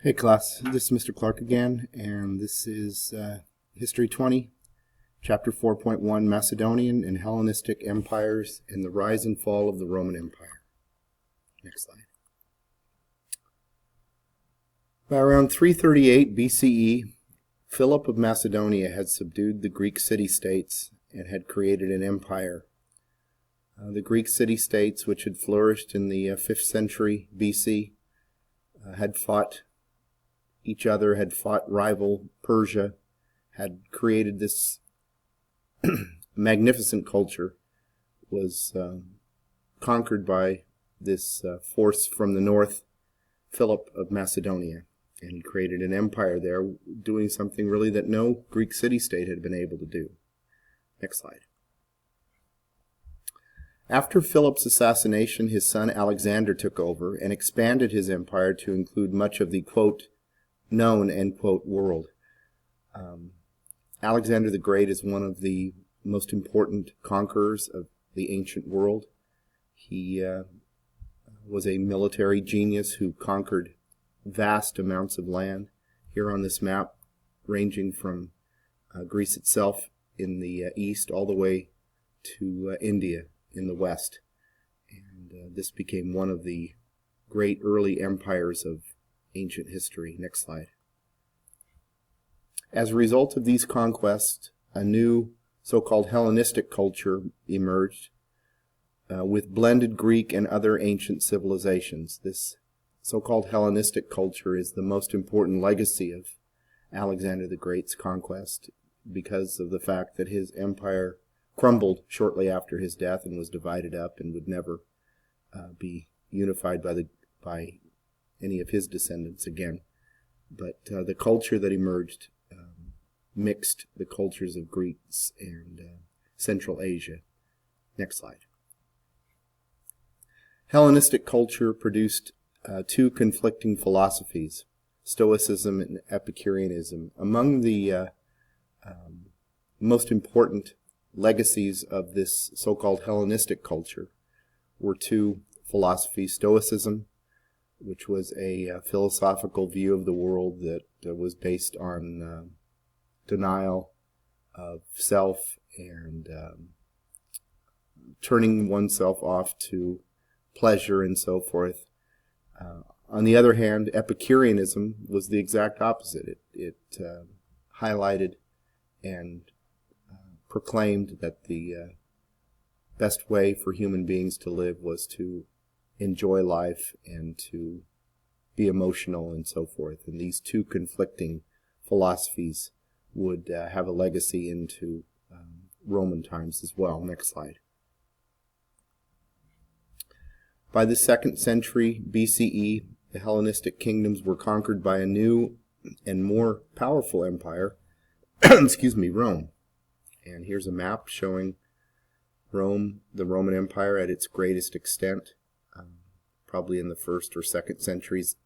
Hey class, this is Mr. Clark again, and this is History 20, Chapter 4.1, Macedonian and Hellenistic Empires and the Rise and Fall of the Roman Empire. Next slide. By around 338 BCE, Philip of Macedonia had subdued the Greek city-states and had created an empire. The Greek city-states, which had flourished in the 5th century BC, had fought each other, had fought rival Persia, had created this magnificent culture, was conquered by this force from the north, Philip of Macedonia, and he created an empire there, doing something really that no Greek city-state had been able to do. Next slide. After Philip's assassination, his son Alexander took over and expanded his empire to include much of the, quote, known, end quote, world. Alexander the Great is one of the most important conquerors of the ancient world. He was a military genius who conquered vast amounts of land here on this map, ranging from Greece itself in the east all the way to India in the west. And this became one of the great early empires of ancient history. Next slide. As a result of these conquests, a new so-called Hellenistic culture emerged with blended Greek and other ancient civilizations. This so-called Hellenistic culture is the most important legacy of Alexander the Great's conquest because of the fact that his empire crumbled shortly after his death and was divided up and would never be unified by any of his descendants again. But the culture that emerged mixed the cultures of Greeks and Central Asia. Next slide. Hellenistic culture produced two conflicting philosophies, Stoicism and Epicureanism. Among the most important legacies of this so-called Hellenistic culture were two philosophies, Stoicism, which was a philosophical view of the world that was based on denial of self and turning oneself off to pleasure and so forth. On the other hand, Epicureanism was the exact opposite. It highlighted and proclaimed that the best way for human beings to live was to enjoy life and to be emotional and so forth. And these two conflicting philosophies would have a legacy into Roman times as well. Next slide. By the 2nd century BCE, the Hellenistic kingdoms were conquered by a new and more powerful empire, Rome. And here's a map showing Rome, the Roman Empire at its greatest extent, probably in the 1st or 2nd centuries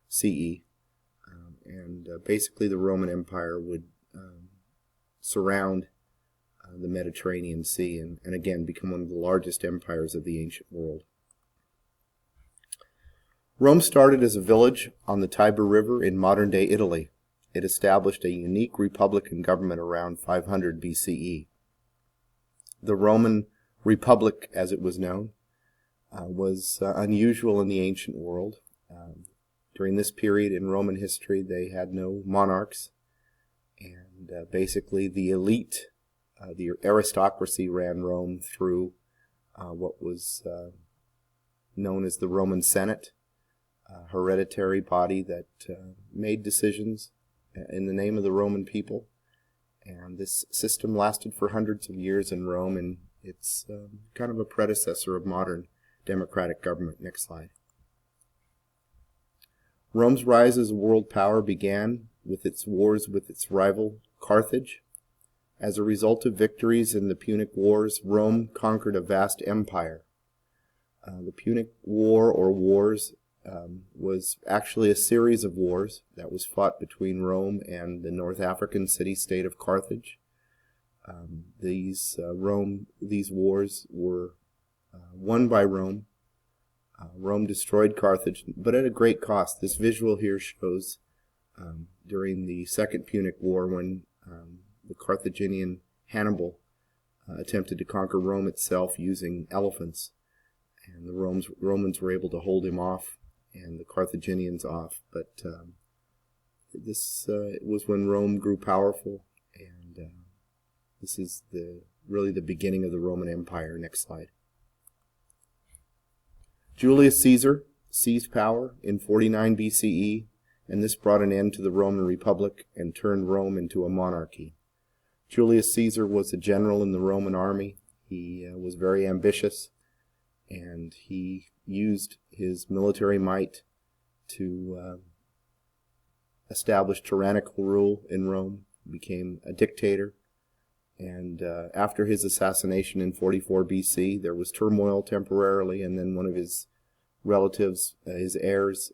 CE. Basically the Roman Empire would surround the Mediterranean Sea and again become one of the largest empires of the ancient world. Rome started as a village on the Tiber River in modern-day Italy. It established a unique republican government around 500 BCE. The Roman Republic, as it was known, was unusual in the ancient world. During this period in Roman history, they had no monarchs, and basically the elite, the aristocracy, ran Rome through what was known as the Roman Senate, a hereditary body that made decisions in the name of the Roman people. And this system lasted for hundreds of years in Rome, and it's kind of a predecessor of modern democratic government. Next slide. Rome's rise as a world power began with its wars with its rival, Carthage. As a result of victories in the Punic Wars, Rome conquered a vast empire. The Punic War, or wars, was actually a series of wars that was fought between Rome and the North African city-state of Carthage. These wars were won by Rome Rome destroyed Carthage, but at a great cost. This visual here shows during the Second Punic War when the Carthaginian Hannibal attempted to conquer Rome itself using elephants, and the Romans were able to hold him off and the Carthaginians off. But this was when Rome grew powerful, and this is really the beginning of the Roman Empire. Next slide. Julius Caesar seized power in 49 BCE, and this brought an end to the Roman Republic and turned Rome into a monarchy. Julius Caesar was a general in the Roman army. He was very ambitious, and he used his military might to establish tyrannical rule in Rome. He became a dictator, and after his assassination in 44 BC, there was turmoil temporarily, and then one of his relatives, his heirs,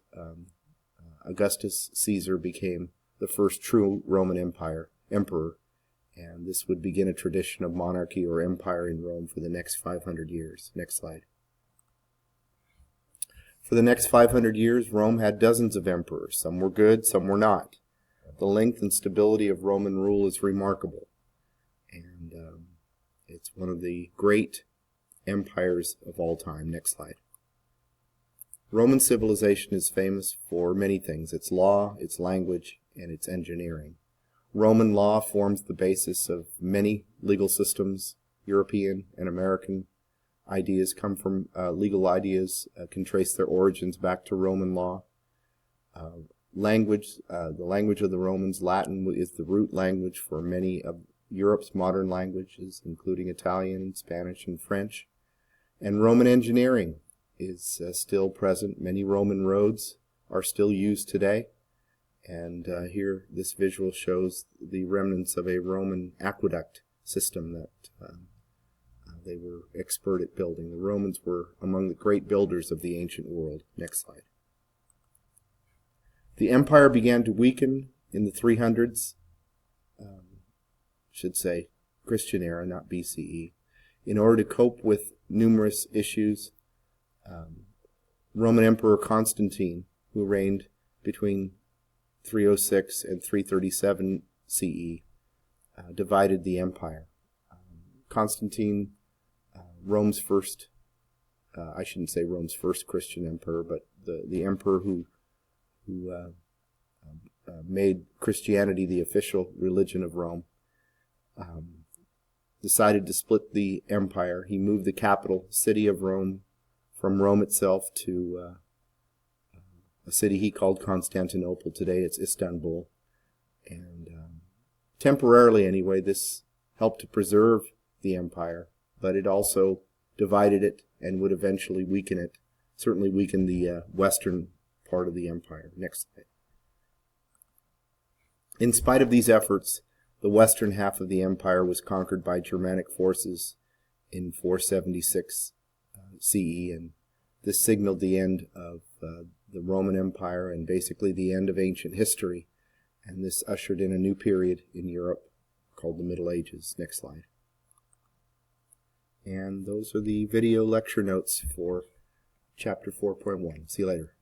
Augustus Caesar, became the first true Roman emperor, and this would begin a tradition of monarchy or empire in Rome for the next 500 years. Next slide. For the next 500 years, Rome had dozens of emperors. Some were good, some were not. The length and stability of Roman rule is remarkable, and it's one of the great empires of all time. Next slide. Roman civilization is famous for many things: its law, its language, and its engineering. Roman law forms the basis of many legal systems. European and American ideas come from legal ideas, can trace their origins back to Roman law. Language, the language of the Romans, Latin, is the root language for many of Europe's modern languages, including Italian, Spanish, and French. And Roman engineering is still present. Many Roman roads are still used today. And here, this visual shows the remnants of a Roman aqueduct system that they were expert at building. The Romans were among the great builders of the ancient world. Next slide. The empire began to weaken in the 300s, should say Christian era, not BCE. In order to cope with numerous issues, Roman Emperor Constantine, who reigned between 306 and 337 CE, divided the empire. Constantine, Rome's first, I shouldn't say Rome's first Christian emperor, but the emperor who made Christianity the official religion of Rome, decided to split the empire. He moved the capital city of Rome from Rome itself to a city he called Constantinople. Today it's Istanbul. And temporarily anyway, this helped to preserve the empire, but it also divided it and would eventually weaken it, certainly weaken the western part of the empire. Next slide. In spite of these efforts, the western half of the empire was conquered by Germanic forces in 476 CE, and this signaled the end of the Roman Empire and basically the end of ancient history, and this ushered in a new period in Europe called the Middle Ages. Next slide. And those are the video lecture notes for Chapter 4.1. See you later.